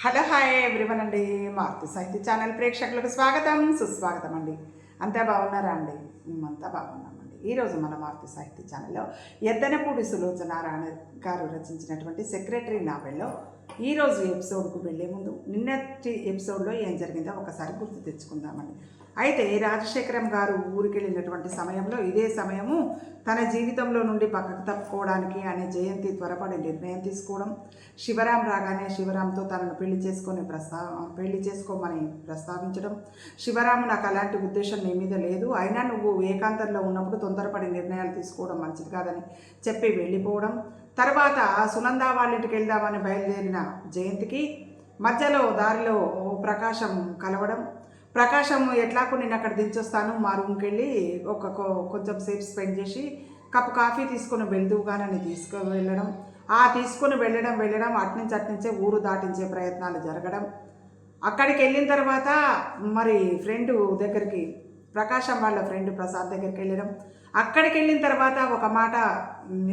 Hello hi everyone అండి. మారుతి సాహిత్య channel ప్రేక్షకులకు స్వాగతం సుస్వాగతం అండి. అంతా బాగున్నారా అండి? మేమంతా బాగున్నామండి. ఈరోజు మన మారుతి సాహిత్య ఛానల్లో ఎద్దనపూడి సులోచనారాయణ గారు రచించినటువంటి సెక్రటరీ నావెల్లో ఈరోజు ఎపిసోడ్కు వెళ్ళే ముందు నిన్నటి ఎపిసోడ్లో ఏం జరిగిందో ఒకసారి గుర్తు తెచ్చుకుందామండి. అయితే రాజశేఖరం గారు ఊరికి వెళ్ళినటువంటి సమయంలో ఇదే సమయము తన జీవితంలో నుండి పక్కకు తప్పుకోవడానికి అనే జయంతి త్వరపడి నిర్ణయం తీసుకోవడం, శివరాం రాగానే శివరాంతో తనను పెళ్లి చేసుకోమని ప్రస్తావించడం, శివరాము నాకు అలాంటి ఉద్దేశం నీ మీద లేదు, అయినా నువ్వు ఏకాంతంలో ఉన్నప్పుడు తొందరపడి నిర్ణయాలు తీసుకోవడం మంచిది కాదని చెప్పి వెళ్ళిపోవడం, తర్వాత సునంద వాళ్ళ ఇంటికి వెళ్దామని బయలుదేరిన జయంతికి మధ్యలో దారిలో ప్రకాశం కలవడం, ప్రకాశం ఎట్లాకు నేను అక్కడ దించొస్తాను మా రూమ్కి వెళ్ళి కొంచెం సేపు స్పెండ్ చేసి కప్పు కాఫీ తీసుకొని వెళ్తూగానని తీసుకువెళ్ళడం, తీసుకొని వెళ్ళడం అట్నుంచే ఊరు దాటించే ప్రయత్నాలు జరగడం, అక్కడికి వెళ్ళిన తర్వాత మరి ఫ్రెండు దగ్గరికి ప్రకాశం వాళ్ళ ఫ్రెండ్ ప్రసాద్ దగ్గరికి వెళ్ళడం, అక్కడికి వెళ్ళిన తర్వాత ఒక మాట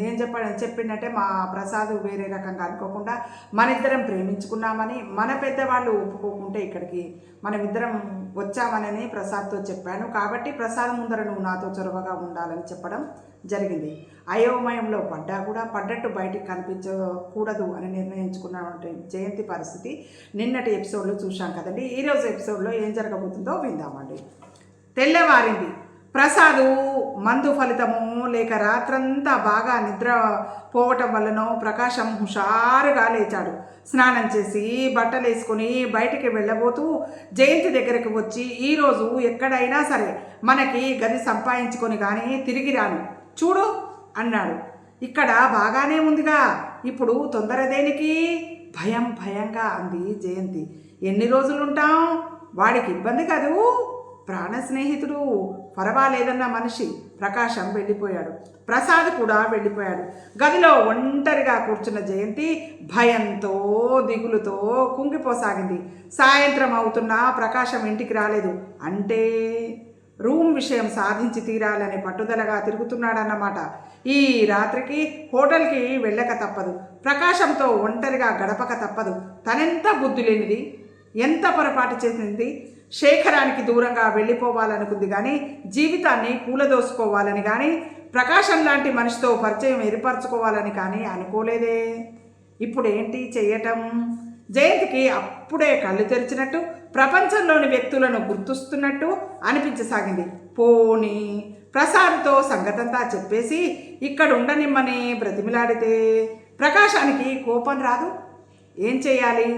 ఏం చెప్పిందంటే మా ప్రసాద్ వేరే రకంగా అనుకోకుండా మన ఇద్దరం ప్రేమించుకున్నామని, మన పెద్దవాళ్ళు ఒప్పుకోకుంటే ఇక్కడికి మనమిద్దరం వచ్చామనని ప్రసాద్తో చెప్పాను, కాబట్టి ప్రసాద్ ముందర నువ్వు నాతో చొరవగా ఉండాలని చెప్పడం జరిగింది. అయోమయంలో పడ్డట్టు బయటికి కనిపించకూడదు అని నిర్ణయించుకున్నటువంటి జయంతి పరిస్థితి నిన్నటి ఎపిసోడ్లో చూశాం కదండి. ఈరోజు ఎపిసోడ్లో ఏం జరగబోతుందో విందామండి. తెల్లవారింది. ప్రసాదు మందు ఫలితమో లేక రాత్రంతా బాగా నిద్ర పోవటం వల్లనో ప్రకాశం హుషారుగా లేచాడు. స్నానం చేసి బట్టలు వేసుకొని బయటికి వెళ్ళబోతూ జయంతి దగ్గరికి వచ్చి ఈరోజు ఎక్కడైనా సరే మనకి గది సంపాదించుకొని కానీ తిరిగి రాను చూడు అన్నాడు. ఇక్కడ బాగానే ఉందిగా, ఇప్పుడు తొందర దేనికి? భయంగా అంది జయంతి. ఎన్ని రోజులుంటాం? వాడికి ఇబ్బంది కదూ, ప్రాణ స్నేహితుడు, పర్వాలేదన్న మనిషి. ప్రకాశం వెళ్ళిపోయాడు. ప్రసాద్ కూడా వెళ్ళిపోయాడు. గదిలో ఒంటరిగా కూర్చున్న జయంతి భయంతో దిగులుతో కుంగిపోసాగింది. సాయంత్రం అవుతున్నా ప్రకాశం ఇంటికి రాలేదు. అంటే రూమ్ విషయం సాధించి తీరాలని పట్టుదలగా తిరుగుతున్నాడన్నమాట. ఈ రాత్రికి హోటల్కి వెళ్ళక తప్పదు, ప్రకాశంతో ఒంటరిగా గడపక తప్పదు. తనెంత బుద్ధి లేనిది, ఎంత పొరపాటు చేసింది. శేఖరానికి దూరంగా వెళ్ళిపోవాలనుకుంది కానీ జీవితాన్ని కూలదోసుకోవాలని కానీ ప్రకాశం లాంటి మనిషితో పరిచయం ఏర్పరచుకోవాలని కానీ అనుకోలేదే. ఇప్పుడు ఏంటి చెయ్యటం? జయంతికి అప్పుడే కళ్ళు తెరిచినట్టు ప్రపంచంలోని వ్యక్తులను గుర్తుస్తున్నట్టు అనిపించసాగింది. పోనీ ప్రసాద్తో సంగతంతా చెప్పేసి ఇక్కడ ఉండనిమ్మని బ్రతిమిలాడితే ప్రకాశానికి కోపం రాదు. ఏం చేయాలి?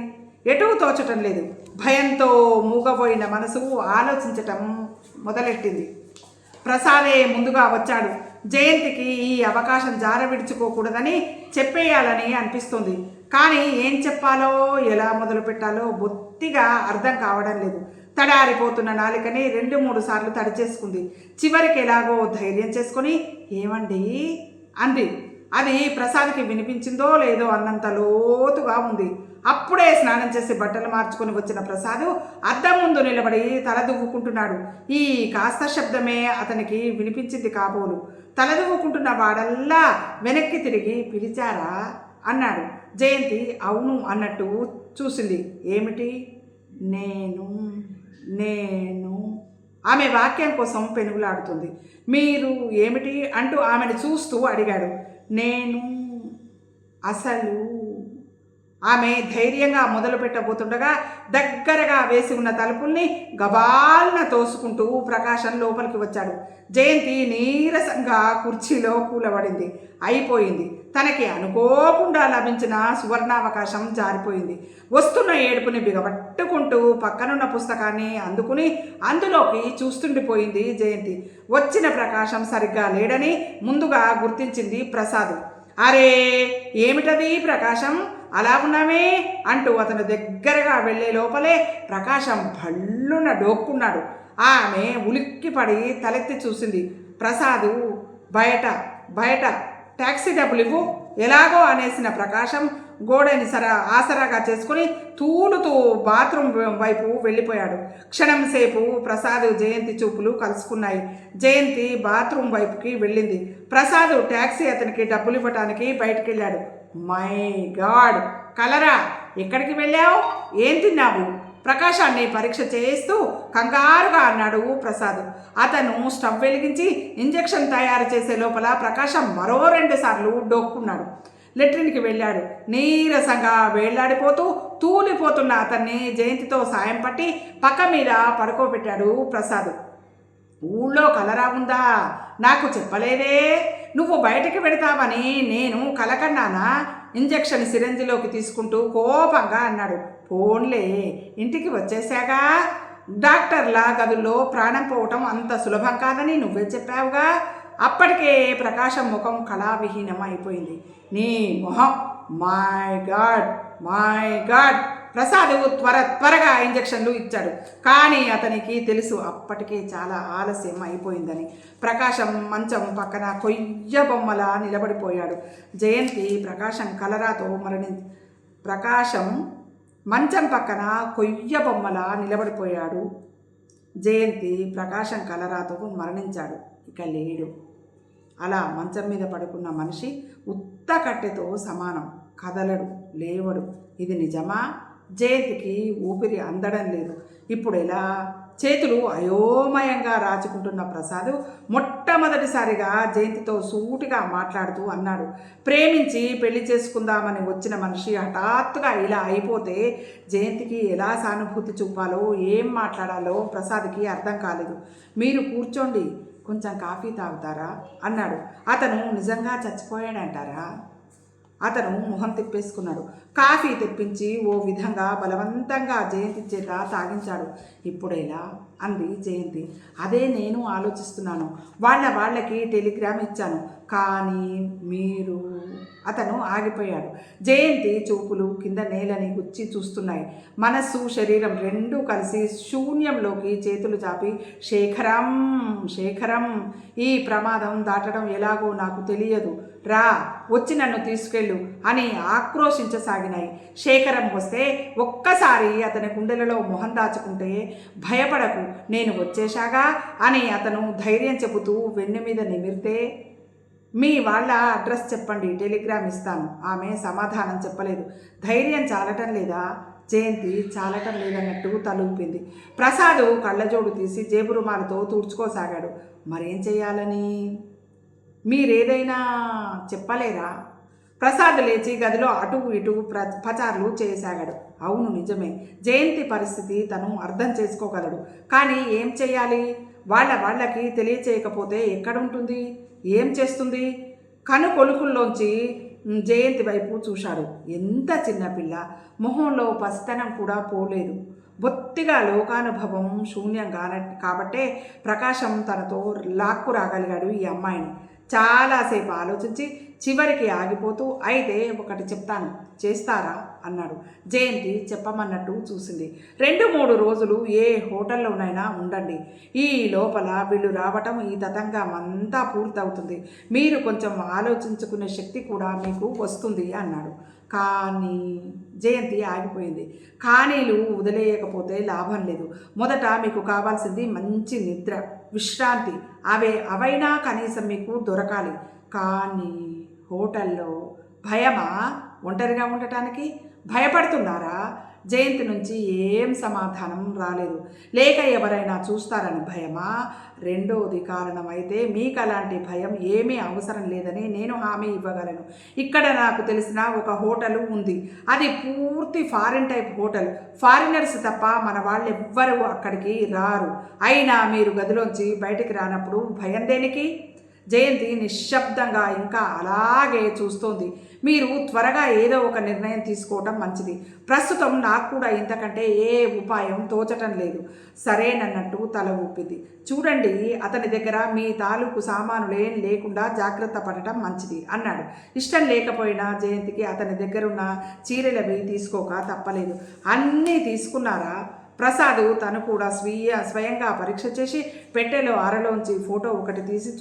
ఎటూ తోచటం లేదు. భయంతో మూగబోయిన మనసు ఆలోచించటం మొదలెట్టింది. ప్రసాదే ముందుగా వచ్చాడు. జయంతికి ఈ అవకాశం జార విడుచుకోకూడదని చెప్పేయాలని అనిపిస్తుంది. కానీ ఏం చెప్పాలో ఎలా మొదలు పెట్టాలో బొత్తిగా అర్థం కావడం లేదు. తడారిపోతున్న నాలికని 2-3 సార్లు తడిచేసుకుంది. చివరికి ఎలాగో ధైర్యం చేసుకొని ఏమండి అంది. అది ప్రసాద్కి వినిపించిందో లేదో అన్నంత లోతుగా ఉంది. అప్పుడే స్నానం చేసి బట్టలు మార్చుకొని వచ్చిన ప్రసాద్ అద్దం ముందు నిలబడి తలదువ్వుకుంటున్నాడు. ఈ కాస్త శబ్దమే అతనికి వినిపించింది కాబోలు. తలదువ్వుకుంటున్న వాడల్లా వెనక్కి తిరిగి పిలిచారా అన్నాడు. జయంతి అవును అన్నట్టు చూసింది. ఏమిటి? నేను ఆమె వాక్యం కోసం పెనుగులాడుతుంది. మీరు ఏమిటి అంటూ ఆమెను చూస్తూ అడిగాడు. నేను అసలు ఆమె ధైర్యంగా మొదలు పెట్టబోతుండగా దగ్గరగా వేసి ఉన్న తలుపుల్ని గబాల్న తోసుకుంటూ ప్రకాశం లోపలికి వచ్చాడు. జయంతి నీరసంగా కుర్చీలో కూలబడింది. అయిపోయింది. తనకి అనుకోకుండా లభించిన సువర్ణావకాశం జారిపోయింది. వస్తున్న ఏడుపుని బిగబట్టుకుంటూ పక్కనున్న పుస్తకాన్ని అందుకుని అందులోకి చూస్తుండిపోయింది జయంతి. వచ్చిన ప్రకాశం సరిగ్గా లేడని ముందుగా గుర్తించింది ప్రసాద్. అరే ఏమిటది ప్రకాశం, అలా ఉన్నామే అంటూ అతను దగ్గరగా వెళ్లే లోపలే ప్రకాశం భళ్ళున డోక్కున్నాడు. ఆమె ఉలిక్కిపడి తలెత్తి చూసింది. ప్రసాదు బయట ట్యాక్సీ డబ్బులు ఇవ్వు ఎలాగో అనేసిన ప్రకాశం గోడని ఆసరాగా చేసుకుని తూలుతూ బాత్రూమ్ వైపు వెళ్ళిపోయాడు. క్షణం సేపు ప్రసాద్ జయంతి చూపులు కలుసుకున్నాయి. జయంతి బాత్రూమ్ వైపుకి వెళ్ళింది. ప్రసాద్ ట్యాక్సీ అతనికి డబ్బులు ఇవ్వటానికి బయటికి వెళ్ళాడు. మై గాడ్, కలరా ఎక్కడికి వెళ్ళావు? ఏం తిన్నావు? ప్రకాశాన్ని పరీక్ష చేస్తూ కంగారుగా అన్నాడు ప్రసాద్. అతను స్టవ్ వెలిగించి ఇంజెక్షన్ తయారు చేసే లోపల ప్రకాశం మరో 2 సార్లు డోక్కున్నాడు. లెట్రిన్కి వెళ్ళాడు. నీరసంగా వేళ్లాడిపోతూ తూలిపోతున్న అతన్ని జయంతితో సాయం పట్టి పక్క మీద పడుకోబెట్టాడు ప్రసాద్. ఊళ్ళో కలరా ఉందా? నాకు చెప్పలేదే. నువ్వు బయటికి పెడతావని నేను కలకన్నానా? ఇంజెక్షన్ సిరంజిలోకి తీసుకుంటూ కోపంగా అన్నాడు. పోన్లే, ఇంటికి వచ్చేసాగా. డాక్టర్ల గదుల్లో ప్రాణం పోవటం అంత సులభం కాదని నువ్వే చెప్పావుగా. అప్పటికే ప్రకాశం ముఖం కళావిహీనం అయిపోయింది. నీ మొహం! My God, my God! Prasad త్వరగా ఇంజెక్షన్లు ఇచ్చాడు. కానీ అతనికి తెలుసు అప్పటికే చాలా ఆలస్యం అయిపోయిందని. ప్రకాశం మంచం పక్కన కొయ్య బొమ్మలా నిలబడిపోయాడు. జయంతి ప్రకాశం కలరాతో ప్రకాశం మంచం పక్కన కొయ్య బొమ్మలా నిలబడిపోయాడు. జయంతి ప్రకాశం కలరాతో మరణించాడు. ఇక లేడు. అలా మంచం మీద పడుకున్న మనిషి ఉత్త కట్టెతో సమానం. కదలడు, లేవడు. ఇది నిజమా? జయంతికి ఊపిరి అందడం లేదు. ఇప్పుడు ఎలా? చేతులు అయోమయంగా రాచుకుంటున్న ప్రసాద్ మొట్టమొదటిసారిగా జయంతితో సూటిగా మాట్లాడుతూ అన్నాడు. ప్రేమించి పెళ్లి చేసుకుందామని వచ్చిన మనిషి హఠాత్తుగా ఇలా అయిపోతే జయంతికి ఎలా సానుభూతి చూపాలో, ఏం మాట్లాడాలో ప్రసాద్కి అర్థం కాలేదు. మీరు కూర్చోండి, కొంచెం కాఫీ తాగుతారా అన్నాడు. అతను నిజంగా చచ్చిపోయాడంటారా? అతను మొహం తిప్పేసుకున్నాడు. కాఫీ తెప్పించి ఓ విధంగా బలవంతంగా జయంతి చేత తాగించాడు. ఇప్పుడేలా అంది జయంతి. అదే నేను ఆలోచిస్తున్నాను. వాళ్ళకి టెలిగ్రామ్ ఇచ్చాను. కానీ మీరు... అతను ఆగిపోయాడు. జయంతి చూపులు కింద నేలని గుచ్చి చూస్తున్నాయి. మనస్సు శరీరం రెండూ కలిసి శూన్యంలోకి చేతులు చాపి శేఖరం, శేఖరం, ఈ ప్రమాదం దాటడం ఎలాగో నాకు తెలియదు. రా, వచ్చి నన్ను తీసుకెళ్ళు అని ఆక్రోశించసాగినాయి. శేఖరం వస్తే ఒక్కసారి అతని గుండెలలో మొహం దాచుకుంటే, భయపడకు, నేను వచ్చేశాగా అని అతను ధైర్యం చెబుతూ వెన్నె మీద నిమిరితే, మీ వాళ్ళ అడ్రస్ చెప్పండి, టెలిగ్రామ్ ఇస్తాను. ఆమె సమాధానం చెప్పలేదు. ధైర్యం చాలటం లేదా? జయంతి చాలటం లేదన్నట్టు తలూపింది. ప్రసాద్ కళ్ళజోడు తీసి జేబు రుమాలతో తుడుచుకోసాగాడు. మరేం చెయ్యాలని? మీరేదైనా చెప్పలేరా? ప్రసాద్ లేచి గదిలో అటు ఇటు పచార్లు చేయసాగాడు. అవును, నిజమే. జయంతి పరిస్థితి తను అర్థం చేసుకోగలడు. కానీ ఏం చెయ్యాలి? వాళ్ళకి తెలియచేయకపోతే ఎక్కడుంటుంది? ఏం చేస్తుంది? కను కొలుకుల్లోంచి జయంతి వైపు చూశాడు. ఎంత చిన్నపిల్ల! మొహంలో పసితనం కూడా పోలేదు. బొత్తిగా లోకానుభవం శూన్యం కాబట్టే ప్రకాశం తనతో లాక్కు రాగలిగాడు ఈ అమ్మాయిని. చాలాసేపు ఆలోచించి చివరికి ఆగిపోతూ, అయితే ఒకటి చెప్తాను, చేస్తారా అన్నాడు. జయంతి చెప్పమన్నట్టు చూసింది. 2-3 రోజులు ఏ హోటల్లోనైనా ఉండండి. ఈ లోపల వీళ్ళు రావటం, ఈ తతంగం అంతా పూర్తవుతుంది. మీరు కొంచెం ఆలోచించుకునే శక్తి కూడా మీకు వస్తుంది అన్నాడు. కానీ జయంతి ఆగిపోయింది. కానీలు వదిలేయకపోతే లాభం లేదు. మొదట మీకు కావాల్సింది మంచి నిద్ర, విశ్రాంతి. అవైనా కనీసం మీకు దొరకాలి. కానీ హోటల్లో భయమా? ఒంటరిగా ఉండటానికి భయపడుతున్నారా? జయంతి నుంచి ఏం సమాధానం రాలేదు. లేక ఎవరైనా చూస్తారని భయమా? రెండోది కారణం అయితే మీకు అలాంటి భయం ఏమీ అవసరం లేదని నేను హామీ ఇవ్వగలను. ఇక్కడ నాకు తెలిసిన ఒక హోటల్ ఉంది. అది పూర్తి ఫారిన్ టైప్ హోటల్. ఫారినర్స్ తప్ప మన వాళ్ళు ఎవ్వరూ అక్కడికి రారు. అయినా మీరు గదిలోంచి బయటికి రానప్పుడు భయం దేనికి? జయంతి నిశ్శబ్దంగా ఇంకా అలాగే చూస్తోంది. మీరు త్వరగా ఏదో ఒక నిర్ణయం తీసుకోవటం మంచిది. ప్రస్తుతం నాకు కూడా ఇంతకంటే ఏ ఉపాయం తోచటం లేదు. సరేనన్నట్టు తల ఊపింది. చూడండి, అతని దగ్గర మీ తాలూకు సామానులేం లేకుండా జాగ్రత్త పడటం మంచిది అన్నాడు. ఇష్టం లేకపోయినా జయంతికి అతని దగ్గరున్న చీరలవి తీసుకోక తప్పలేదు. అన్నీ తీసుకున్నారా? ప్రసాద్ తను కూడా స్వయంగా పరీక్ష చేసి పెట్టెలో అరలోంచి ఫోటో ఒకటి తీసి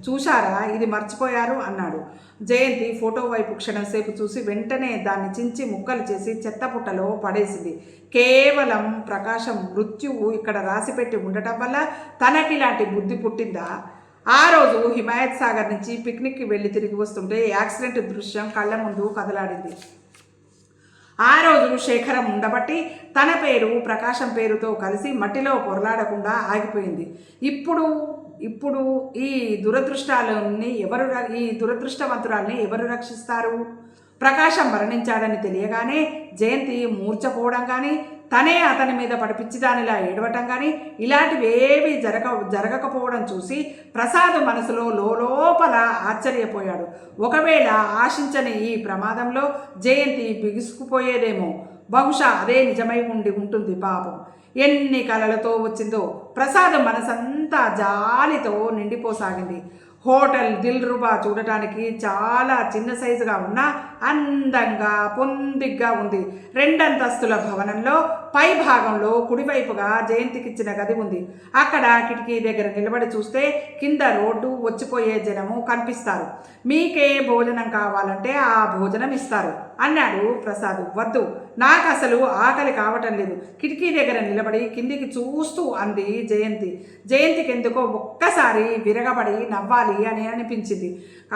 చూశారా, ఇది మర్చిపోయారు అన్నాడు. జయంతి ఫోటో వైపు క్షణంసేపు చూసి వెంటనే దాన్ని చించి ముక్కలు చేసి చెత్తపుట్టలో పడేసింది. కేవలం ప్రకాశం మృత్యువు ఇక్కడ రాసిపెట్టి ఉండటం వల్ల తనకిలాంటి బుద్ధి పుట్టిందా? ఆ రోజు హిమాయత్ సాగర్ నుంచి పిక్నిక్కి వెళ్ళి తిరిగి వస్తుంటే యాక్సిడెంట్ దృశ్యం కళ్ళ ముందు కదలాడింది. ఆ రోజు శేఖరం ఉండబట్టి తన పేరు ప్రకాశం పేరుతో కలిసి మట్టిలో పొరలాడకుండా ఆగిపోయింది. ఇప్పుడు ఇప్పుడు ఈ ఈ దురదృష్టవంతురాల్ని ఎవరు రక్షిస్తారు? ప్రకాశం మరణించాడని తెలియగానే జయంతి మూర్చపోవడం కానీ, తనే అతని మీద పడిపిచ్చిదానిలా ఏడవటం కానీ ఇలాంటివేవి జరగకపోవడం చూసి ప్రసాద్ మనసులో లోపల ఆశ్చర్యపోయాడు. ఒకవేళ ఆశించని ఈ ప్రమాదంలో జయంతి బిగుసుకుపోయేదేమో. బహుశా అదే నిజమై ఉంటుంది పాపం. ఎన్ని కలలతో వచ్చిందో. ప్రసాద్ మనసంతా జాలితో నిండిపోసాగింది. హోటల్ దిల్రుబా చూడటానికి చాలా చిన్న సైజుగా ఉన్న అందంగా పొందిగ్గా ఉంది. 2 అంతస్తుల భవనంలో పై భాగంలో కుడివైపుగా జయంతికిచ్చిన గది ఉంది. అక్కడ కిటికీ దగ్గర నిలబడి చూస్తే కింద రోడ్డు వచ్చిపోయే జనము కనిపిస్తారు. మీకే భోజనం కావాలంటే ఆ భోజనం ఇస్తారు అన్నాడు ప్రసాద్. వద్దు, నాకు అసలు ఆకలి కావటం లేదు. కిటికీ దగ్గర నిలబడి కిందికి చూస్తూ అంది జయంతి. జయంతికి ఎందుకో ఒక్కసారి విరగబడి నవ్వాలి అని అనిపించింది.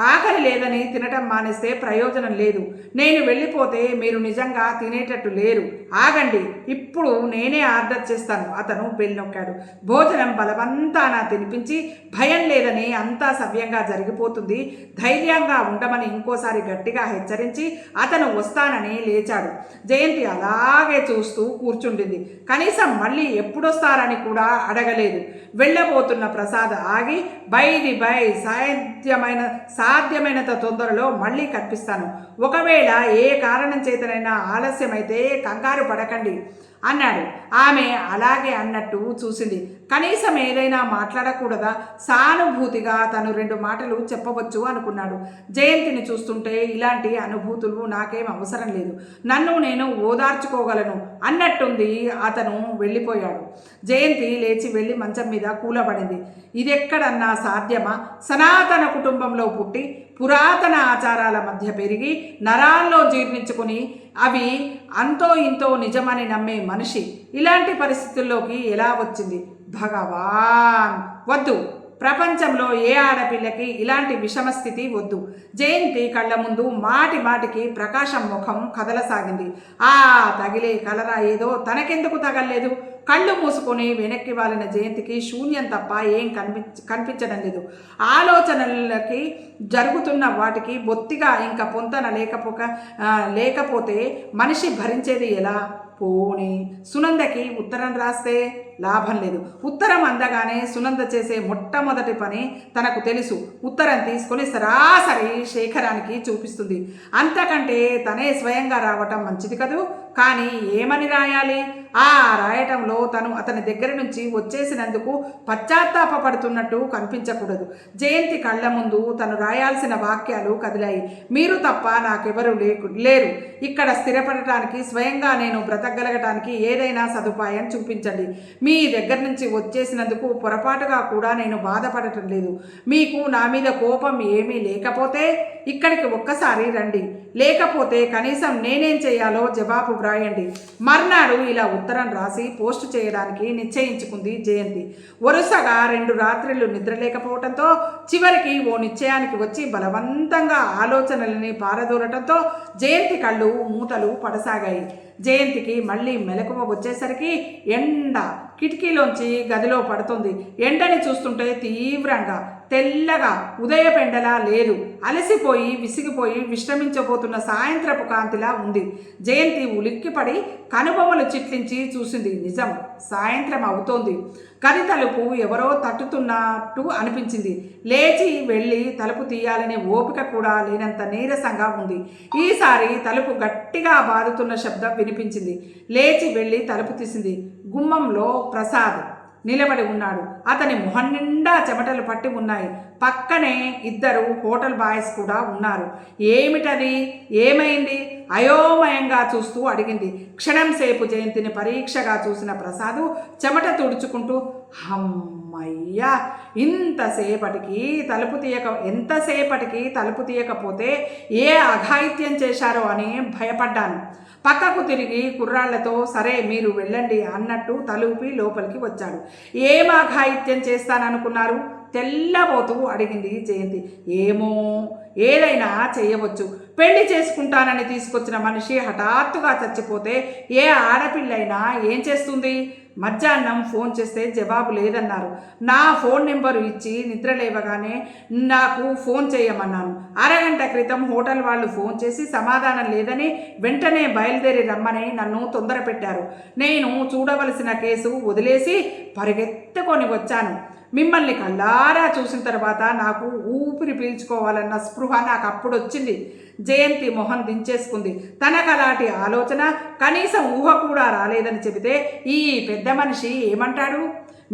ఆకలి లేదని తినటం మానేస్తే ప్రయోజనం లేదు. నేను వెళ్ళిపోతే మీరు నిజంగా తినేటట్టు లేరు. ఆగండి, ఇప్పుడు నేనే ఆర్డర్ చేస్తాను. అతను బెల్ నొక్కాడు. భోజనం బలవంతాన తినిపించి భయం లేదని అంతా సవ్యంగా జరిగిపోతుంది, ధైర్యంగా ఉండమని ఇంకోసారి గట్టిగా హెచ్చరించి అతను వస్తానని లేచాడు. జయంతి అలాగే చూస్తూ కూర్చుండింది. కనీసం మళ్ళీ ఎప్పుడొస్తారని కూడా అడగలేదు. వెళ్ళబోతున్న ప్రసాద్ ఆగి బై సాధ్యమైనంత తొందరలో మళ్ళీ కనిపిస్తాను. ఒకవేళ ఏ కారణం చేతనైనా ఆలస్యమైతే కంగారు పడకండి అన్నాడు. ఆమె అలాగే అన్నట్టు చూసింది. కనీసం ఏదైనా మాట్లాడకూడదా? సానుభూతిగా తను 2 మాటలు చెప్పవచ్చు అనుకున్నాడు. జయంతిని చూస్తుంటే ఇలాంటి అనుభూతులు నాకేం అవసరం లేదు, నన్ను నేను ఓదార్చుకోగలను అన్నట్టుంది. అతను వెళ్ళిపోయాడు. జయంతి లేచి వెళ్ళి మంచం మీద కూలబడింది. ఇదెక్కడన్నా సాధ్యమా? సనాతన కుటుంబంలో పుట్టి పురాతన ఆచారాల మధ్య పెరిగి నరాల్లో జీర్ణించుకుని అవి అంతో ఇంతో నిజమని నమ్మే మనిషి ఇలాంటి పరిస్థితుల్లోకి ఎలా వచ్చింది? భగవాన్! వద్దు, ప్రపంచంలో ఏ ఆడపిల్లకి ఇలాంటి విషమస్థితి వద్దు. జయంతి కళ్ళ ముందు మాటికి ప్రకాశం ముఖం కదలసాగింది. ఆ తగిలే కలరా ఏదో తనకెందుకు తగలేదు? కళ్ళు మూసుకొని వెనక్కి వాలిన జయంతికి శూన్యం తప్ప ఏం కనిపించడం లేదు. ఆలోచనలకి జరుగుతున్న వాటికి బొత్తిగా ఇంకా పొంతన లేకపోతే మనిషి భరించేది ఎలా? పోనీ సునందకి ఉత్తరం రాస్తే లాభం లేదు. ఉత్తరం అందగానే సునంద చేసే మొట్టమొదటి పని తనకు తెలుసు. ఉత్తరం తీసుకొని సరాసరి శేఖరానికి చూపిస్తుంది. అంతకంటే తనే స్వయంగా రావటం మంచిది కదూ. కానీ ఏమని రాయాలి? ఆ రాయటంలో తను అతని దగ్గర నుంచి వచ్చేసినందుకు పశ్చాత్తాపడుతున్నట్టు కనిపించకూడదు. జయంతి కళ్ళ ముందు తను రాయాల్సిన వాక్యాలు కదిలాయి. మీరు తప్ప నాకెవరు లేరు. ఇక్కడ స్థిరపడటానికి, స్వయంగా నేను బ్రతకగలగటానికి ఏదైనా సదుపాయం చూపించండి. మీ దగ్గర నుంచి వచ్చేసినందుకు పొరపాటుగా కూడా నేను బాధపడటం లేదు. మీకు నా మీద కోపం ఏమీ లేకపోతే ఇక్కడికి ఒక్కసారి రండి. లేకపోతే కనీసం నేనేం చేయాలో జవాబు వ్రాయండి. మర్నాడు ఇలా ఉత్తరం రాసి పోస్టు చేయడానికి నిశ్చయించుకుంది జయంతి. వరుసగా 2 రాత్రులు నిద్రలేకపోవడంతో చివరికి ఓ నిశ్చయానికి వచ్చి బలవంతంగా ఆలోచనలని పారదూరటంతో జయంతి కళ్ళు మూతలు పడసాగాయి. జయంతికి మళ్ళీ మెలకువ వచ్చేసరికి ఎండ కిటికీలోంచి గదిలో పడుతుంది. ఎండని చూస్తుంటే తీవ్రంగా తెల్లగా ఉదయపెండలా లేదు. అలసిపోయి విసిగిపోయి విశ్రమించబోతున్న సాయంత్రపు కాంతిలా ఉంది. జయంతి ఉలిక్కిపడి కనుబొమ్మలు చిట్లించి చూసింది. నిజం, సాయంత్రం అవుతోంది. గది తలుపు ఎవరో తట్టుతున్నట్టు అనిపించింది. లేచి వెళ్ళి తలుపు తీయాలనే ఓపిక కూడా లేనంత నీరసంగా ఉంది. ఈసారి తలుపు గట్టిగా బాదుతున్న శబ్దం వినిపించింది. లేచి వెళ్ళి తలుపు తీసింది. గుమ్మంలో ప్రసాద్ నిలబడి ఉన్నాడు. అతని మొహం నిండా చెమటలు పట్టి ఉన్నాయి. పక్కనే 2 హోటల్ బాయ్స్ కూడా ఉన్నారు. ఏమిటది? ఏమైంది? అయోమయంగా చూస్తూ అడిగింది. క్షణం సేపు జయంతిని పరీక్షగా చూసిన ప్రసాదు చెమట తుడుచుకుంటూ, అమ్మయ్యా, ఎంతసేపటికి తలుపు తీయకపోతే ఏ అఘాయిత్యం చేశారో అని భయపడ్డాను. పక్కకు తిరిగి కుర్రాళ్లతో సరే మీరు వెళ్ళండి అన్నట్టు తలుపి లోపలికి వచ్చాడు. ఏం అఘాయిత్యం చేస్తాననుకున్నారు? తెల్లబోతూ అడిగింది జయంతి. ఏమో, ఏదైనా చేయవచ్చు. పెళ్లి చేసుకుంటానని తీసుకొచ్చిన మనిషి హఠాత్తుగా చచ్చిపోతే ఏ ఆడపిల్లైనా ఏం చేస్తుంది? మధ్యాహ్నం ఫోన్ చేస్తే జవాబు లేదన్నారు. నా ఫోన్ నెంబరు ఇచ్చి నిద్ర లేవగానే నాకు ఫోన్ చేయమన్నాను. అరగంట క్రితం హోటల్ వాళ్ళు ఫోన్ చేసి సమాధానం లేదని వెంటనే బయలుదేరి రమ్మని నన్ను తొందర పెట్టారు. నేను చూడవలసిన కేసు వదిలేసి పరిగెత్తుకొని వచ్చాను. మిమ్మల్ని కళ్ళారా చూసిన తర్వాత నాకు ఊపిరి పీల్చుకోవాలన్న స్పృహ నాకు అప్పుడు వచ్చింది. జయంతి మొహం దించేసుకుంది. తనకలాంటి ఆలోచన కనీసం ఊహ కూడా రాలేదని చెబితే ఈ పెద్ద మనిషి ఏమంటాడు?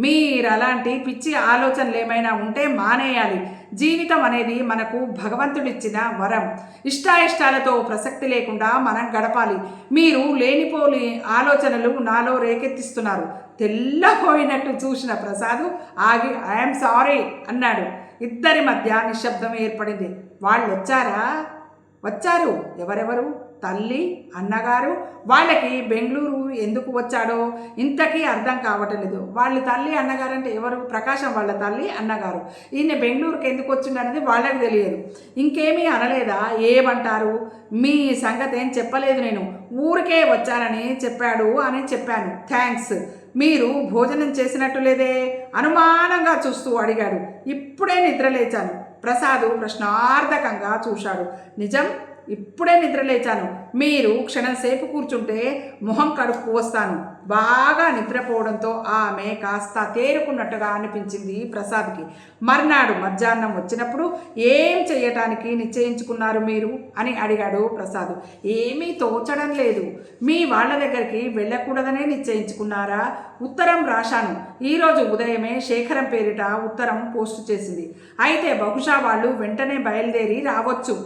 మీరు అలాంటి పిచ్చి ఆలోచనలు ఏమైనా ఉంటే మానేయాలి. జీవితం అనేది మనకు భగవంతుడిచ్చిన వరం. ఇష్టాయిష్టాలతో ప్రసక్తి లేకుండా మనం గడపాలి. మీరు లేనిపోని ఆలోచనలు నాలో రేకెత్తిస్తున్నారు. తెల్లపోయినట్టు చూసిన ప్రసాద్ ఆగి ఐఎమ్ సారీ అన్నాడు. ఇద్దరి మధ్య నిశ్శబ్దం ఏర్పడింది. వాళ్ళు వచ్చారు. ఎవరెవరు? తల్లి, అన్నగారు. వాళ్ళకి బెంగళూరు ఎందుకు వచ్చాడో ఇంతకీ అర్థం కావటలేదు. వాళ్ళ తల్లి అన్నగారు అంటే ఎవరు? ప్రకాశం వాళ్ళ తల్లి అన్నగారు. ఈయన బెంగళూరుకి ఎందుకు వచ్చిండనేది వాళ్ళకి తెలియదు. ఇంకేమీ అనలేదా? ఏమంటారు? మీ సంగతి ఏం చెప్పలేదు, నేను ఊరికే వచ్చానని చెప్పాడు అని చెప్పాను. థ్యాంక్స్. మీరు భోజనం చేసినట్టు లేదే? అనుమానంగా చూస్తూ అడిగాడు. ఇప్పుడే నిద్రలేచాను. ప్రసాద్ ప్రశ్నార్థకంగా చూశాడు. నిజం? ఇప్పుడే నిద్రలేచాను. మీరు క్షణంసేపు కూర్చుంటే మొహం కడుక్కు వస్తాను. బాగా నిద్రపోవడంతో ఆమె కాస్త తేరుకున్నట్టుగా అనిపించింది ప్రసాద్కి. మర్నాడు మధ్యాహ్నం వచ్చినప్పుడు ఏం చేయటానికి నిశ్చయించుకున్నారు మీరు అని అడిగాడు ప్రసాద్. ఏమీ తోచడం లేదు. మీ వాళ్ళ దగ్గరికి వెళ్ళకూడదనే నిశ్చయించుకున్నారా? ఉత్తరం రాశాను. ఈరోజు ఉదయమే శేఖరం పేరిట ఉత్తరం పోస్టు చేసింది. అయితే బహుశా వాళ్ళు వెంటనే బయలుదేరి రావచ్చు.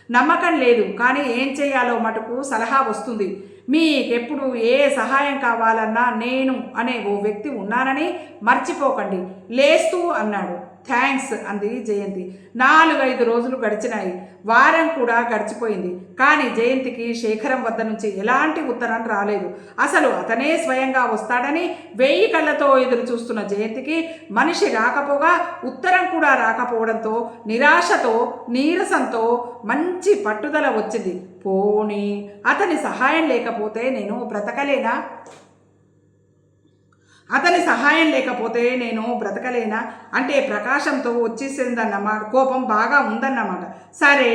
నమ్మకం లేదు, కానీ ఏం చేయాలో మటుకు సలహా వస్తుంది. మీకెప్పుడు ఏ సహాయం కావాలన్నా నేను అనే ఓ వ్యక్తి ఉన్నానని మర్చిపోకండి. లేస్తూ అన్నాడు. థ్యాంక్స్ అంది జయంతి. 4-5 రోజులు గడిచినాయి. వారం కూడా గడిచిపోయింది. కానీ జయంతికి శేఖరం వద్ద నుంచి ఎలాంటి ఉత్తరం రాలేదు. అసలు అతనే స్వయంగా వస్తాడని 1000 కళ్ళతో ఎదురు చూస్తున్న జయంతికి మనిషి రాకపోగా ఉత్తరం కూడా రాకపోవడంతో నిరాశతో, నీరసంతో మంచి పట్టుదల వచ్చింది. పోనీ అతని సహాయం లేకపోతే నేను బ్రతకలేనా? అంటే ప్రకాశంతో వచ్చేసిందన్నమాట. కోపం బాగా ఉందన్నమాట. సరే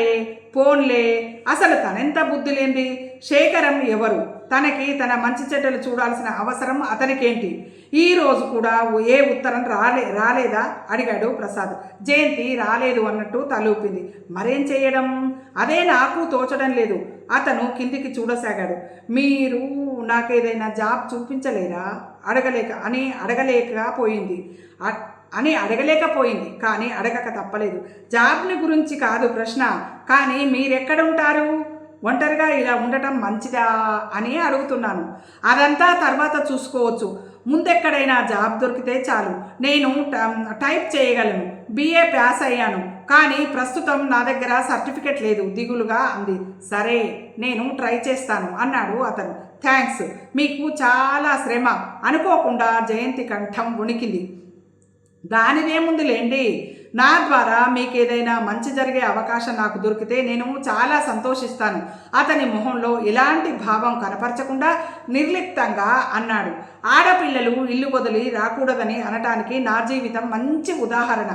పోన్లే, అసలు తనెంత బుద్ధి లేంది. శేఖరం ఎవరు? తనకి తన మంచి చెడ్డలు చూడాల్సిన అవసరం అతనికేంటి? ఈరోజు కూడా ఏ ఉత్తరం రాలేదా అడిగాడు ప్రసాద్. జయంతి రాలేదు అన్నట్టు తలూపింది. మరేం చేయడం? అదే నాకు తోచడం లేదు. అతను కిందికి చూడసాగాడు. మీరు నాకేదైనా జాబ్ చూపించలేరా? అడగలేకపోయింది కానీ అడగక తప్పలేదు. జాబ్ని గురించి కాదు ప్రశ్న, కానీ మీరెక్కడుంటారు? ఒంటరిగా ఇలా ఉండటం మంచిదా అని అడుగుతున్నాను. అదంతా తర్వాత చూసుకోవచ్చు. ముందెక్కడైనా జాబ్ దొరికితే చాలు. నేను టైప్ చేయగలను. BA పాస్ అయ్యాను, కానీ ప్రస్తుతం నా దగ్గర సర్టిఫికెట్ లేదు దిగులుగా అంది. సరే, నేను ట్రై చేస్తాను అన్నాడు అతను. థ్యాంక్స్, మీకు చాలా శ్రమ. అనుకోకుండా జయంతి కంఠం వణికింది. దానిదేముంది లేండి, నా ద్వారా మీకు ఏదైనా మంచి జరిగే అవకాశం నాకు దొరికితే నేను చాలా సంతోషిస్తాను. అతని మొహంలో ఎలాంటి భావం కనపరచకుండా నిర్లిప్తంగా అన్నాడు. ఆడపిల్లలు ఇల్లు వదిలి రాకూడదని అనటానికి నా జీవితం మంచి ఉదాహరణ.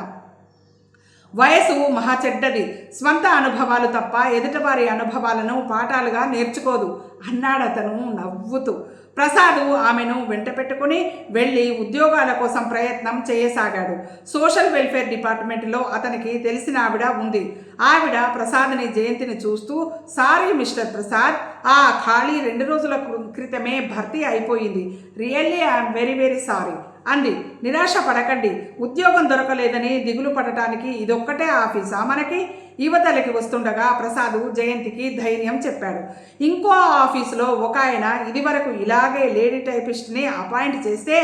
వయసు మహా చెడ్డది. స్వంత అనుభవాలు తప్ప ఎదుటివారి అనుభవాలను పాఠాలుగా నేర్చుకోదు అన్నాడతను నవ్వుతూ. ప్రసాద్ ఆమెను వెంట పెట్టుకుని వెళ్ళి ఉద్యోగాల కోసం ప్రయత్నం చేయసాగాడు. సోషల్ వెల్ఫేర్ డిపార్ట్మెంట్లో అతనికి తెలిసిన ఆవిడ ఉంది. ఆవిడ ప్రసాద్ని, జయంతిని చూస్తూ, సారీ మిస్టర్ ప్రసాద్, ఆ ఖాళీ 2 రోజుల క్రితమే భర్తీ అయిపోయింది. Really I'm very very sorry అంది. నిరాశ పడకండి. ఉద్యోగం దొరకలేదని దిగులు పడటానికి ఇదొక్కటే ఆఫీసా మనకి? యువతలకి వస్తుండగా ప్రసాద్ జయంతికి ధైర్యం చెప్పాడు. ఇంకో ఆఫీసులో ఒక ఆయన ఇదివరకు ఇలాగే లేడీ టైపిస్ట్ని అపాయింట్ చేస్తే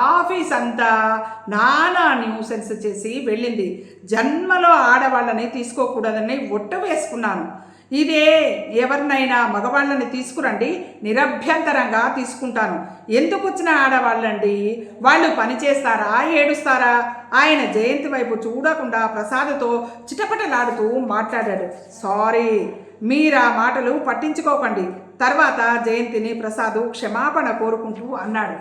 ఆఫీస్ అంతా నానా న్యూసెన్స్ చేసి వెళ్ళింది. జన్మలో ఆడవాళ్ళని తీసుకోకూడదని ఒట్టు వేసుకున్నాను. ఇదే ఎవరినైనా మగవాళ్ళని తీసుకురండి, నిరభ్యంతరంగా తీసుకుంటాను. ఎందుకు వచ్చిన ఆడవాళ్ళండి, వాళ్ళు పని చేస్తారా ఏడుస్తారా? ఆయన జయంతి వైపు చూడకుండా ప్రసాద్తో చిటపటలాడుతూ మాట్లాడాడు. సారీ, మీరా మాటలు పట్టించుకోకండి. తర్వాత జయంతిని ప్రసాద్ క్షమాపణ కోరుకుంటూ అన్నాడు.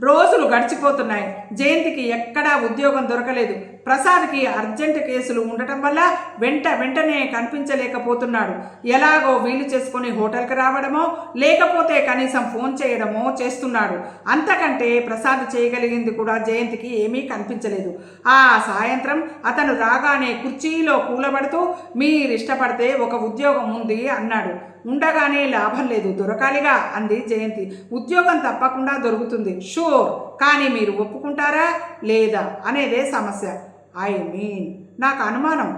రోజులు గడిచిపోతున్నాయి. జయంతికి ఎక్కడా ఉద్యోగం దొరకలేదు. ప్రసాద్కి అర్జెంట్ కేసులు ఉండటం వల్ల వెంటనే కనిపించలేకపోతున్నాడు. ఎలాగో వీలు చేసుకొని హోటల్కి రావడమో లేకపోతే కనీసం ఫోన్ చేయడమో చేస్తున్నాడు. అంతకంటే ప్రసాద్ చేయగలిగింది కూడా జయంతికి ఏమీ కనిపించలేదు. ఆ సాయంత్రం అతను రాగానే కుర్చీలో కూలబడుతూ, మీరిష్టపడితే ఒక ఉద్యోగం ఉంది అన్నాడు. ఉండగానే లాభం లేదు, దొరకాలిగా అంది జయంతి. ఉద్యోగం తప్పకుండా దొరుకుతుంది, షూర్. కానీ మీరు ఒప్పుకుంటారా లేదా అనేదే సమస్య. నాకు అనుమానం.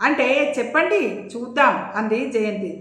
అంటే చెప్పండి చూద్దాం అంది జయంతి.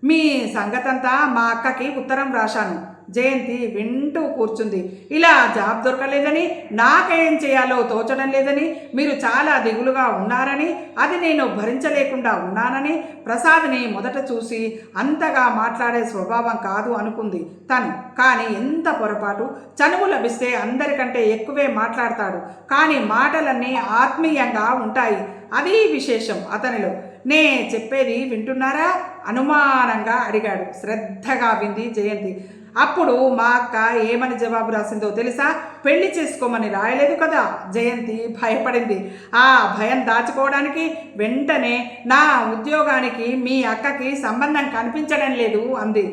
మీ సంగతంతా మా అక్కకి ఉత్తరం రాశాను. జయంతి వింటూ కూర్చుంది. ఇలా జాబ్ దొరకలేదని, నాకేం చేయాలో తోచడం లేదని, మీరు చాలా దిగులుగా ఉన్నారని, అది నేను భరించలేకుండా ఉన్నానని, ప్రసాద్ని మొదట చూసి అంతగా మాట్లాడే స్వభావం కాదు అనుకుంది తను. కానీ ఎంత పొరపాటు! చనువు లభిస్తే అందరికంటే ఎక్కువే మాట్లాడతాడు. కానీ మాటలన్నీ ఆత్మీయంగా ఉంటాయి. అది విశేషం అతనిలో. నే చెప్పేది వింటున్నారా? అనుమానంగా అడిగాడు. శ్రద్ధగా వింది జయంతి. అప్పుడు మా అక్క ఏమని జవాబు రాసిందో తెలుసా? పెళ్లి చేసుకోమని రాయలేదు కదా. జయంతి భయపడింది. ఆ భయం దాచుకోవడానికి వెంటనే, నా ఉద్యోగానికి మీ అక్కకి సంబంధం కనిపించడం లేదు అంది.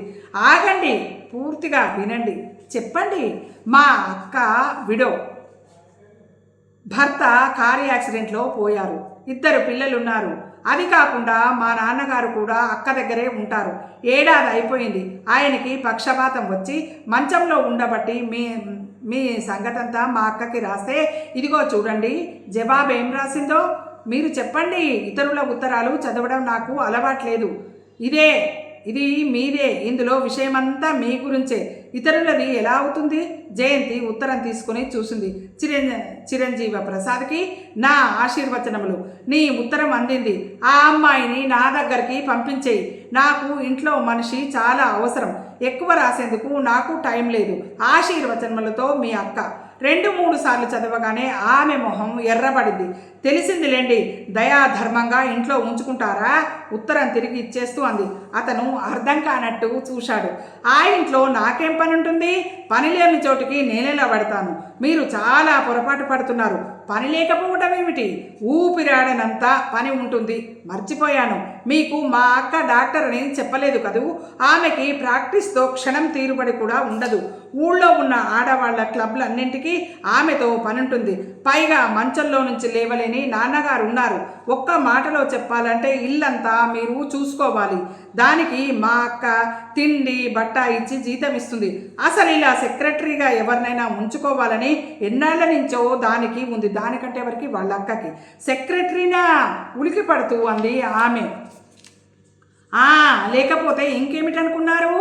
ఆగండి, పూర్తిగా వినండి, చెప్పండి. మా అక్క విడో, భర్త కారు యాక్సిడెంట్లో పోయారు. 2 పిల్లలున్నారు. అది కాకుండా మా నాన్నగారు కూడా అక్క దగ్గరే ఉంటారు. ఏడాది అయిపోయింది. ఆయనకి పక్షపాతం వచ్చి మంచంలో ఉండబట్టి మీ సంగతంతా మా అక్కకి రాస్తే, ఇదిగో చూడండి జవాబు ఏం రాసిందో. మీరు చెప్పండి. ఇతరుల ఉత్తరాలు చదవడం నాకు అలవాట్లేదు. ఇది మీదే. ఇందులో విషయమంతా మీ గురించే. ఇతరులది ఎలా అవుతుంది? జయంతి ఉత్తరం తీసుకుని చూసింది. చిరంజీవ ప్రసాద్కి నా ఆశీర్వచనములు. నీ ఉత్తరం అందింది. ఆ అమ్మాయిని నా దగ్గరికి పంపించేయి. నాకు ఇంట్లో మనిషి చాలా అవసరం. ఎక్కువ రాసేందుకు నాకు టైం లేదు. ఆశీర్వచనములతో మీ అక్క. 2-3 సార్లు చదవగానే ఆమె మొహం ఎర్రబడింది. తెలిసిందిలేండి, దయాధర్మంగా ఇంట్లో ఉంచుకుంటారా? ఉత్తరం తిరిగి ఇచ్చేస్తూ అంది. అతను అర్థం కానట్టు చూశాడు. ఆ ఇంట్లో నాకేం పని ఉంటుంది? పని లేని చోటుకి నేనెలా పడతాను? మీరు చాలా పొరపాటు పడుతున్నారు. పని లేకపోవడం ఏమిటి? ఊపిరాడనంత పని ఉంటుంది. మర్చిపోయాను, మీకు మా అక్క డాక్టర్ అని చెప్పలేదు కదూ. ఆమెకి ప్రాక్టీస్తో క్షణం తీరుబడి కూడా ఉండదు. ఊళ్ళో ఉన్న ఆడవాళ్ల క్లబ్లన్నింటికీ ఆమెతో పనుంటుంది. పైగా మంచంలో నుంచి లేవలేని నాన్నగారు ఉన్నారు. ఒక్క మాటలో చెప్పాలంటే ఇల్లంతా మీరు చూసుకోవాలి. దానికి మా అక్క తిండి బట్ట ఇచ్చి జీతం ఇస్తుంది. అసలు ఇలా సెక్రటరీగా ఎవరినైనా ఉంచుకోవాలని ఎన్నాళ్ళ నుంచో దానికి ఉంది. దానికంటే ఎవరికి? వాళ్ళ అక్కకి. సెక్రటరీనా? ఉలికి పడుతూ అంది ఆమె. లేకపోతే ఇంకేమిటనుకున్నారు?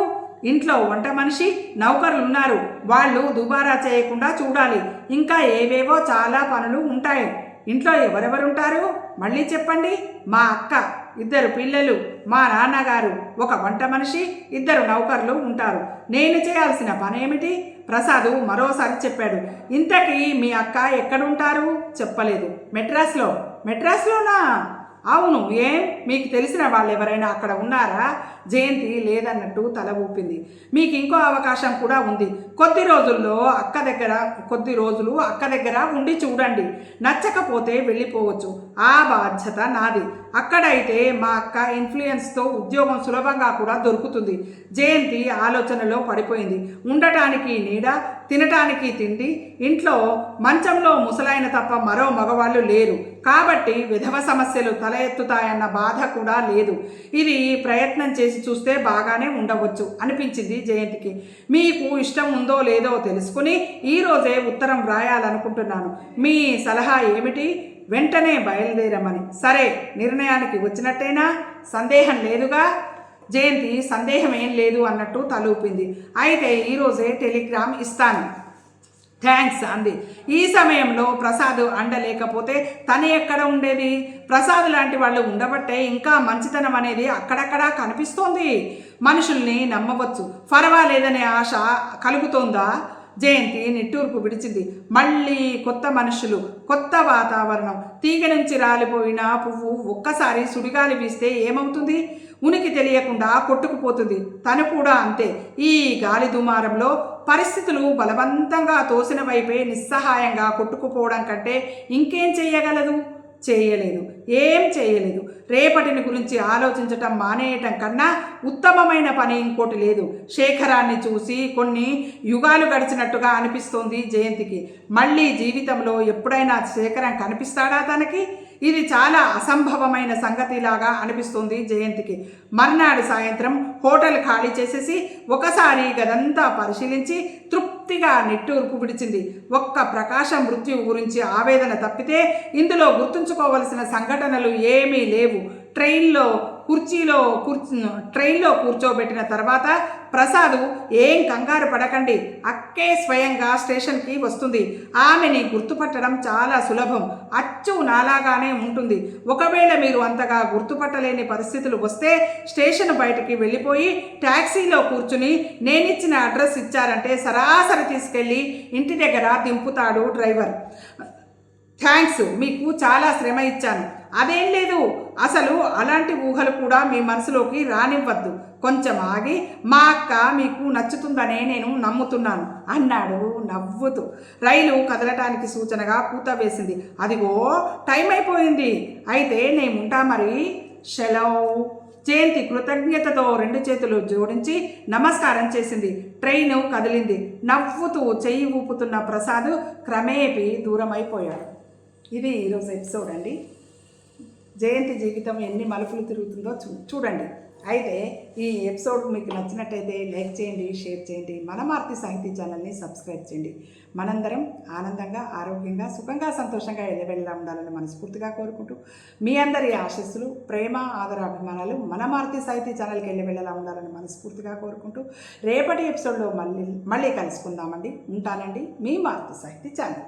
ఇంట్లో వంట మనిషి, నౌకర్లు ఉన్నారు. వాళ్ళు దుబారా చేయకుండా చూడాలి. ఇంకా ఏవేవో చాలా పనులు ఉంటాయి. ఇంట్లో ఎవరెవరుంటారు? మళ్ళీ చెప్పండి. మా అక్క, 2 పిల్లలు, మా నాన్నగారు, ఒక వంట మనిషి, 2 నౌకర్లు ఉంటారు. నేను చేయాల్సిన పనేమిటి? ప్రసాద్ మరోసారి చెప్పాడు. ఇంతకీ మీ అక్క ఎక్కడుంటారు? చెప్పలేదు. మెడ్రాస్లోనా? అవును. ఏం, మీకు తెలిసిన వాళ్ళు ఎవరైనా అక్కడ ఉన్నారా? జయంతి లేదన్నట్టు తల ఊపింది. మీకు ఇంకో అవకాశం కూడా ఉంది. కొద్ది రోజులు అక్క దగ్గర ఉండి చూడండి. నచ్చకపోతే వెళ్ళిపోవచ్చు. ఆ బాధ్యత నాది. అక్కడైతే మా అక్క ఇన్ఫ్లుయెన్స్తో ఉద్యోగం సులభంగా కూడా దొరుకుతుంది. జయంతి ఆలోచనలో పడిపోయింది. ఉండటానికి నీడ, తినటానికి తిండి, ఇంట్లో మంచంలో ముసలాయన తప్ప మరో మగవాళ్ళు లేరు. కాబట్టి విధవ సమస్యలు తల ఎత్తుతాయన్న బాధ కూడా లేదు. ఇది ప్రయత్నం చేసి చూస్తే బాగానే ఉండవచ్చు అనిపించింది జయంతికి. మీకు ఇష్టం ఉందో లేదో తెలుసుకుని ఈరోజే ఉత్తరం వ్రాయాలనుకుంటున్నాను. మీ సలహా ఏమిటి? వెంటనే బయలుదేరమని. సరే, నిర్ణయానికి వచ్చినట్టేనా? సందేహం లేదుగా? జయంతి సందేహం ఏం లేదు అన్నట్టు తలూపింది. అయితే ఈరోజే టెలిగ్రామ్ ఇస్తాను. థ్యాంక్స్ అంది. ఈ సమయంలో ప్రసాద్ అండ లేకపోతే తను ఎక్కడ ఉండేది? ప్రసాద్ లాంటి వాళ్ళు ఉండబట్టే ఇంకా మంచితనం అనేది అక్కడక్కడా కనిపిస్తోంది. మనుషుల్ని నమ్మవచ్చు, పర్వాలేదనే ఆశ కలుగుతోందా? జయంతి నిట్టూర్పు విడిచింది. మళ్ళీ కొత్త మనుషులు, కొత్త వాతావరణం. తీగ నుంచి రాలిపోయిన పువ్వు ఒక్కసారి సుడిగాలి వీస్తే ఏమవుతుంది? ఉనికి తెలియకుండా కొట్టుకుపోతుంది. తను కూడా అంతే. ఈ గాలి దుమారంలో పరిస్థితులు బలవంతంగా తోసిన వైపే నిస్సహాయంగా కొట్టుకుపోవడం కంటే ఇంకేం చేయగలదు? చేయలేదు, ఏం చేయలేదు. రేపటిని గురించి ఆలోచించటం మానేయటం కన్నా ఉత్తమమైన పని ఇంకోటి లేదు. శేఖరాన్ని చూసి కొన్ని యుగాలు గడిచినట్టుగా అనిపిస్తోంది జయంతికి. మళ్ళీ జీవితంలో ఎప్పుడైనా శేఖరం కనిపిస్తాడా తనకి? ఇది చాలా అసంభవమైన సంగతిలాగా అనిపిస్తుంది జయంతికి. మర్నాడు సాయంత్రం హోటల్ ఖాళీ చేసేసి ఒకసారి గదంతా పరిశీలించి తృప్తిగా నిట్టూర్పు విడిచింది. ఒక్క ప్రకాశం మృత్యువు గురించి ఆవేదన తప్పితే ఇందులో గుర్తుంచుకోవలసిన సంఘటనలు ఏమీ లేవు. ట్రైన్లో కూర్చోబెట్టిన తర్వాత ప్రసాదు, ఏం కంగారు పడకండి, అక్కే స్వయంగా స్టేషన్కి వస్తుంది. ఆమెని గుర్తుపట్టడం చాలా సులభం, అచ్చు నాలాగానే ఉంటుంది. ఒకవేళ మీరు అంతగా గుర్తుపట్టలేని పరిస్థితులు వస్తే స్టేషన్ బయటికి వెళ్ళిపోయి ట్యాక్సీలో కూర్చుని నేనిచ్చిన అడ్రస్ ఇచ్చారంటే సరాసరి తీసుకెళ్ళి ఇంటి దగ్గర దింపుతాడు డ్రైవర్. థ్యాంక్స్, మీకు చాలా శ్రమ ఇచ్చాను. అదేం లేదు, అసలు అలాంటి ఊహలు కూడా మీ మనసులోకి రానివ్వద్దు. కొంచెం ఆగి, మా అక్క మీకు నచ్చుతుందనే నేను నమ్ముతున్నాను అన్నాడు నవ్వుతూ. రైలు కదలటానికి సూచనగా కూత వేసింది. అదిగో టైం అయిపోయింది, అయితే నేనుంటా మరి, సెలవు. జయంతి కృతజ్ఞతతో 2 చేతులు జోడించి నమస్కారం చేసింది. ట్రైను కదిలింది. నవ్వుతూ చెయ్యి ఊపుతున్న ప్రసాద్ క్రమేపీ దూరం అయిపోయాడు. ఇది ఈరోజు ఎపిసోడ్ అండి. జయంతి జీవితం ఎన్ని మలుపులు తిరుగుతుందో చూడండి. అయితే ఈ ఎపిసోడ్ మీకు నచ్చినట్టయితే లైక్ చేయండి, షేర్ చేయండి, మన మారుతి సాహితీ ఛానల్ని సబ్స్క్రైబ్ చేయండి. మనందరం ఆనందంగా, ఆరోగ్యంగా, సుఖంగా, సంతోషంగా ఎల్లవెళ్ళలా ఉండాలని మనస్ఫూర్తిగా కోరుకుంటూ మీ అందరి ఆశీస్సులు, ప్రేమ, ఆదరాభిమానాలు మన మారుతి సాహితీ ఛానల్కి ఎల్లవెళ్ళలా ఉండాలని మనస్ఫూర్తిగా కోరుకుంటూ రేపటి ఎపిసోడ్లో మళ్ళీ కలుసుకుందామండి. ఉంటానండి, మీ మారుతి సాహితీ ఛానల్.